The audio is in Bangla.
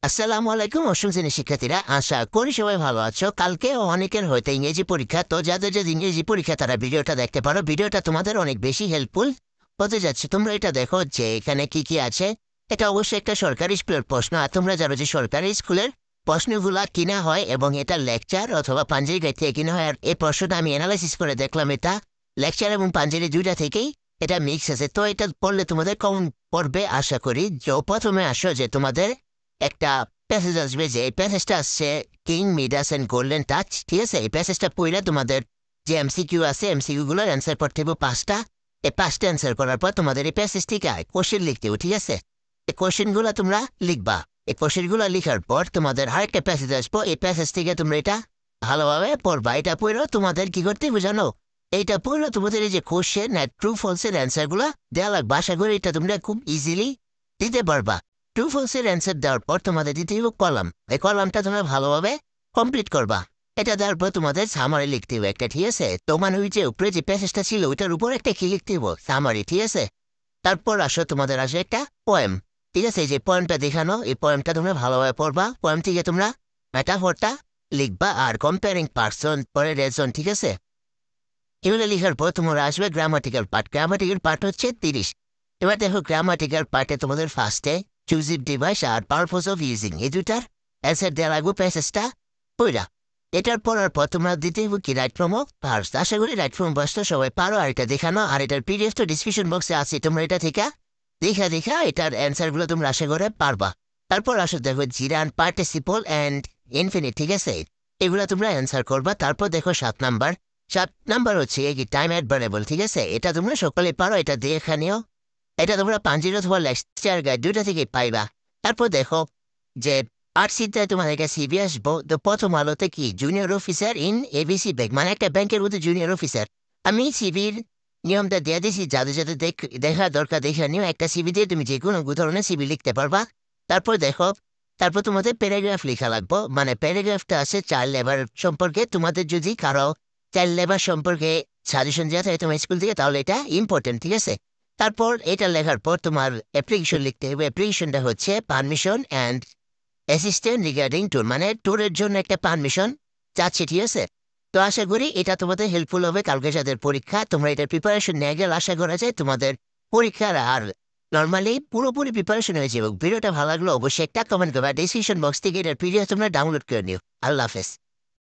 আসসালামু আলাইকুম অষ্টম শ্রেণীর শিক্ষার্থীরা, আশা করি সবাই ভালো আছো। কালকে অনেকের হয়তো ইংরেজি পরীক্ষা, তো যাদের যাদের ইংরেজি পরীক্ষা তারা ভিডিওটা দেখতে পারো। ভিডিওটা তোমাদের অনেক বেশি হেল্পফুল হতে যাচ্ছে। তোমরা এটা দেখো যে এখানে কি কি আছে। এটা অবশ্যই একটা সরকারি স্কুলের প্রশ্ন, আর তোমরা জানো যে সরকারি স্কুলের প্রশ্নগুলা কিনা হয় এবং এটা লেকচার অথবা পাঞ্জাবি গাইড থেকে কিনা হয়। আর এই প্রশ্নটা আমি অ্যানালাইসিস করে দেখলাম, এটা লেকচার এবং পাঞ্জাবি দুইটা থেকেই এটা মিক্স আছে। তো এটা পড়লে তোমাদের কমন পড়বে আশা করি। যে প্রথমে আসো যে তোমাদের একটা প্যাসেজ আসবে, যে এই প্যাসেজটা আসছে king Midas and golden touch. ঠিক আছে, এই প্যাসেজটা পড়লে তোমাদের যে এমসিকিউ আছে এমসিকিউ গুলোর অ্যান্সার করতে হবে পাঁচটা। এই পাঁচটা অ্যান্সার করার পর তোমাদের এই প্যাসেজ থেকে কোশ্চেন লিখতে হবে। ঠিক আছে, এই কোশ্চেনগুলো তোমরা লিখবা। এই কোশ্চেনগুলো লিখার পর তোমাদের আরেকটা প্যাসেজ আসবো, এই প্যাসেজ থেকে তোমরা এটা ভালোভাবে পড়বা। এটা পড়েও তোমাদের কি করতে হবে জানো? এইটা পড়লে তোমাদের এই যে কোশ্চেন ট্রু ফলসের অ্যান্সারগুলো দেওয়া লাগবে। আশা করি এটা তোমরা খুব ইজিলি দিতে পারবা। ট্রু ফলসের অ্যান্সার দেওয়ার পর তোমাদের দিতে হবে কলাম। এই কলামটা তোমরা ভালোভাবে কমপ্লিট করবা। এটা দেওয়ার পর তোমাদের সামারি লিখতে হবে একটা। ঠিক আছে, তোমার ওই যে উপরে যে প্যাসেজটা ছিল ওইটার উপর একটা কি লিখতে হবে, সামারি। ঠিক আছে, তারপর আসো তোমাদের আসে একটা পোয়েম। ঠিক আছে, এই যে পোয়েমটা দেখানো, এই পোয়েমটা তোমরা ভালোভাবে পড়বা। পোয়েম থেকে তোমরা মেটাফরটা লিখবা আর কম্পেয়ারিং পার্সন পরে রেজন। ঠিক আছে, এগুলো লিখার পর তোমরা আসবে গ্রামাটিক্যাল পার্ট। গ্রামাটিক্যাল পার্ট হচ্ছে 30। এবার দেখো গ্রামাটিক্যাল পার্টে তোমাদের ফার্স্টে চুজিভ ডিভাইস আর পারপোজ অফ ইউজিং এই দুটার অ্যান্সার দেওয়া লাগবে প্যাসেজটা পইরা। এটার পড়ার পর তোমরা দিতে হবে কি রাইট ফ্রম অফ ভার্স। আশা করি রাইট ফ্রম ভার্সটা সবাই পারো। আর এটা দেখানো, আর এটার পিডিএফ তো ডিসক্রিপশন বক্সে আছে, তোমরা এটা থেকে দেখা দেখা এটার অ্যান্সারগুলো তোমরা আশা করে পারবা। তারপর আসো দেখো জিরান পার্টিসিপল অ্যান্ড ইনফিনিট। ঠিক আছে, এগুলো তোমরা অ্যান্সার করবা। তারপর দেখো 7 নাম্বার। 7 নাম্বার হচ্ছে এই টাইম অ্যাডভারেবল। ঠিক আছে, এটা তোমরা সকলে পারো, এটা দেখে নিও। এটা তোমরা পাঞ্জির অথবা লেকচার গাইড দুইটা থেকে পাইবা। তারপর দেখো যে আর্টসিতে তোমাদের কাছে সিবি আসবো। তো প্রথম আলোতে কি junior officer in ABC bank, মানে একটা ব্যাংকের মধ্যে জুনিয়র অফিসার। আমি সিবির নিয়মটা দিয়ে দিয়েছি, যাদের যাদের দেখা দরকার দেখে নিও। একটা সিবি দিয়ে তুমি যে কোনো ধরনের সিবি লিখতে পারবা। তারপর দেখো, তারপর তোমাদের প্যারাগ্রাফ লেখা লাগবো। মানে প্যারাগ্রাফটা আছে চাইল্ড লেবার সম্পর্কে। তোমাদের যদি কারো চাইল্ড লেবার সম্পর্কে সাজেশন দেওয়া থাকে তোমার স্কুল থেকে, তাহলে এটা ইম্পর্টেন্ট। ঠিক আছে, তারপর এটা লেখার পর তোমার অ্যাপ্লিকেশন লিখতে হবে। অ্যাপ্লিকেশনটা হচ্ছে permission and assistant regarding tour, মানে ট্যুরের জন্য একটা পারমিশন চাচ্ছি। ঠিক আছে, তো আশা করি এটা তোমাদের হেল্পফুল হবে কালকে যাদের পরীক্ষা। তোমরা এটার প্রিপারেশন নিয়ে গেলে আশা করা যায় তোমাদের পরীক্ষার আর নর্মালি পুরোপুরি প্রিপারেশন হয়ে যাবে। ভিডিওটা ভালো লাগলো অবশ্যই একটা কমেন্ট করবে। ডিসক্রিপশন বক্স থেকে এটার পিডিএফ তোমরা ডাউনলোড করে নিও। আল্লাহ হাফেজ।